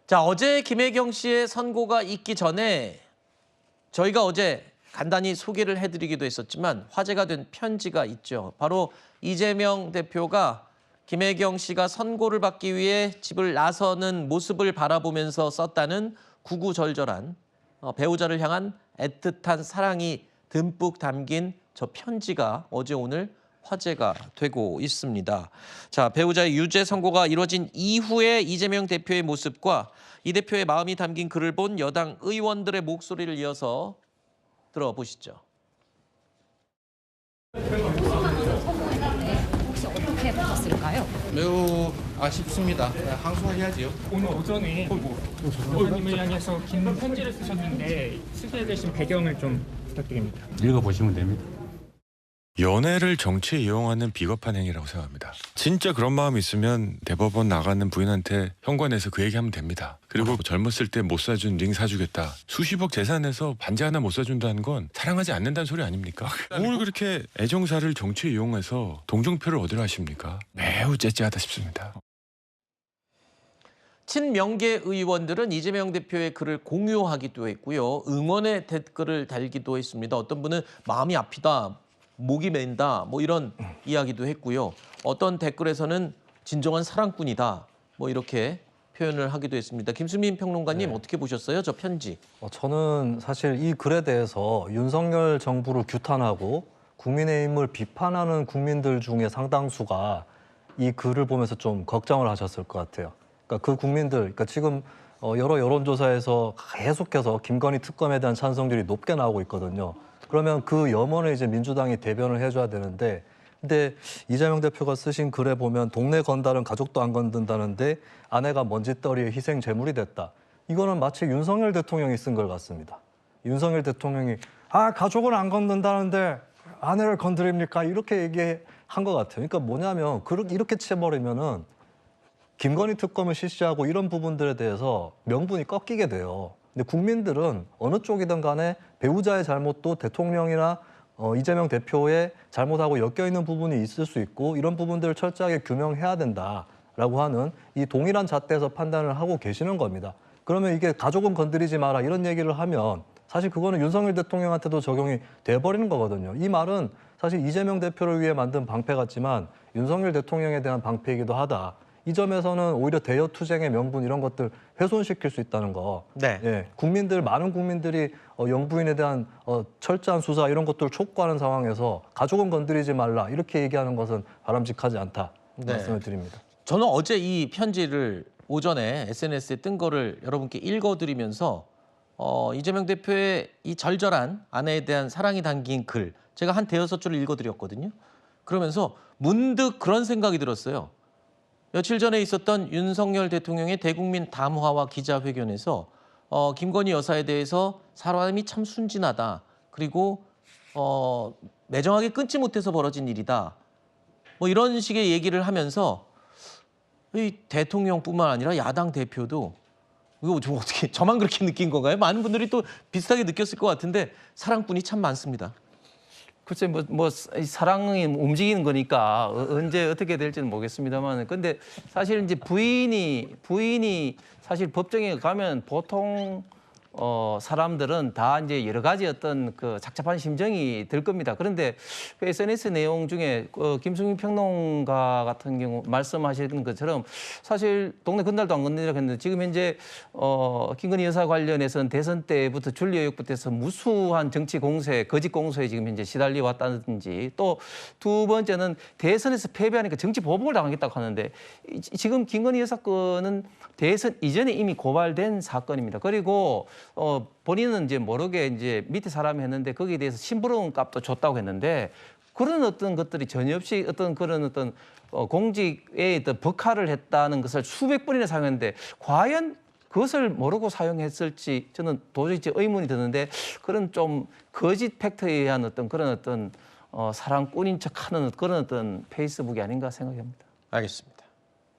자, 어제 김혜경 씨의 선고가 있기 전에 저희가 어제 간단히 소개를 해드리기도 했었지만 화제가 된 편지가 있죠. 바로 이재명 대표가 김혜경 씨가 선고를 받기 위해 집을 나서는 모습을 바라보면서 썼다는 구구절절한 배우자를 향한 애틋한 사랑이 듬뿍 담긴 저 편지가 어제 오늘 화제가 되고 있습니다. 자, 배우자의 유죄 선고가 이루어진 이후에 이재명 대표의 모습과 이 대표의 마음이 담긴 글을 본 여당 의원들의 목소리를 이어서 들어보시죠. 혹시 어떻게 보셨을까요? 매우 아쉽습니다. 항소해야지요. 오늘 오전에 의원님을 향해서 긴 편지를 쓰셨는데 쓰게 되신 배경을 좀 부탁드립니다. 읽어보시면 됩니다. 연애를 정치에 이용하는 비겁한 행위라고 생각합니다. 진짜 그런 마음이 있으면 대법원 나가는 부인한테 현관에서 그 얘기하면 됩니다. 그리고 젊었을 때 못 사준 링 사주겠다. 수십억 재산에서 반지 하나 못 사준다는 건 사랑하지 않는다는 소리 아닙니까? 뭘 그렇게 애정사를 정치에 이용해서 동정표를 얻으려 하십니까? 매우 째째하다 싶습니다. 친명계 의원들은 이재명 대표의 글을 공유하기도 했고요. 응원의 댓글을 달기도 했습니다. 어떤 분은 마음이 아프다, 목이 맨다, 뭐 이런 이야기도 했고요. 어떤 댓글에서는 진정한 사랑꾼이다, 뭐 이렇게 표현을 하기도 했습니다. 김수민 평론가님 어떻게 보셨어요? 저 편지. 저는 사실 이 글에 대해서 윤석열 정부를 규탄하고 국민의힘을 비판하는 국민들 중에 상당수가 이 글을 보면서 좀 걱정을 하셨을 것 같아요. 그러니까 그 국민들, 그러니까 지금 여러 여론조사에서 계속해서 김건희 특검에 대한 찬성률이 높게 나오고 있거든요. 그러면 그 염원을 이제 민주당이 대변을 해줘야 되는데, 근데 이재명 대표가 쓰신 글에 보면 동네 건달은 가족도 안 건든다는데 아내가 먼지떨이에 희생 제물이 됐다. 이거는 마치 윤석열 대통령이 쓴 걸 같습니다. 윤석열 대통령이 가족은 안 건든다는데 아내를 건드립니까? 이렇게 얘기한 것 같아요. 그러니까 뭐냐면 이렇게 채버리면은 김건희 특검을 실시하고 이런 부분들에 대해서 명분이 꺾이게 돼요. 근데 국민들은 어느 쪽이든 간에 배우자의 잘못도 대통령이나 이재명 대표의 잘못하고 엮여있는 부분이 있을 수 있고 이런 부분들을 철저하게 규명해야 된다라고 하는 이 동일한 잣대에서 판단을 하고 계시는 겁니다. 그러면 이게 가족은 건드리지 마라 이런 얘기를 하면 사실 그거는 윤석열 대통령한테도 적용이 돼버리는 거거든요. 이 말은 사실 이재명 대표를 위해 만든 방패 같지만 윤석열 대통령에 대한 방패이기도 하다. 이 점에서는 오히려 대여 투쟁의 명분 이런 것들 훼손시킬 수 있다는 거. 네. 예, 많은 국민들이 영부인에 대한 철저한 수사 이런 것들을 촉구하는 상황에서 가족은 건드리지 말라 이렇게 얘기하는 것은 바람직하지 않다 말씀을 드립니다. 저는 어제 이 편지를 오전에 SNS에 뜬 거를 여러분께 읽어드리면서 이재명 대표의 이 절절한 아내에 대한 사랑이 담긴 글 제가 한 대여섯 줄을 읽어드렸거든요. 그러면서 문득 그런 생각이 들었어요. 며칠 전에 있었던 윤석열 대통령의 대국민 담화와 기자회견에서 김건희 여사에 대해서 사람이 참 순진하다. 그리고 매정하게 끊지 못해서 벌어진 일이다. 뭐 이런 식의 얘기를 하면서 이 대통령뿐만 아니라 야당 대표도 이거 좀 어떻게 저만 그렇게 느낀 건가요? 많은 분들이 또 비슷하게 느꼈을 것 같은데 사랑꾼이 참 많습니다. 글쎄 사랑이 움직이는 거니까 언제 어떻게 될지는 모르겠습니다만, 근데 사실 이제 부인이 사실 법정에 가면 보통 사람들은 다 이제 여러 가지 어떤 그 착잡한 심정이 들 겁니다. 그런데 그 SNS 내용 중에 김수민 평론가 같은 경우 말씀하시는 것처럼 사실 동네 건달도 안 건드리라고 했는데 지금 현재 김건희 여사 관련해서는 대선 때부터 줄리 의혹부터 해서 무수한 정치 공세, 거짓 공세에 지금 현재 시달려 왔다든지, 또 두 번째는 대선에서 패배하니까 정치 보복을 당하겠다고 하는데 지금 김건희 여사 건은 대선 이전에 이미 고발된 사건입니다. 그리고 본인은 이제 모르게 이제 밑에 사람이 했는데 거기에 대해서 심부름 값도 줬다고 했는데 그런 어떤 것들이 전혀 없이 그런 공직에 어떤 버카를 했다는 것을 수백 번이나 사용했는데 과연 그것을 모르고 사용했을지 저는 도저히 의문이 드는데, 그런 좀 거짓 팩트에 의한 그런 사랑꾼인 척하는 그런 페이스북이 아닌가 생각합니다. 알겠습니다.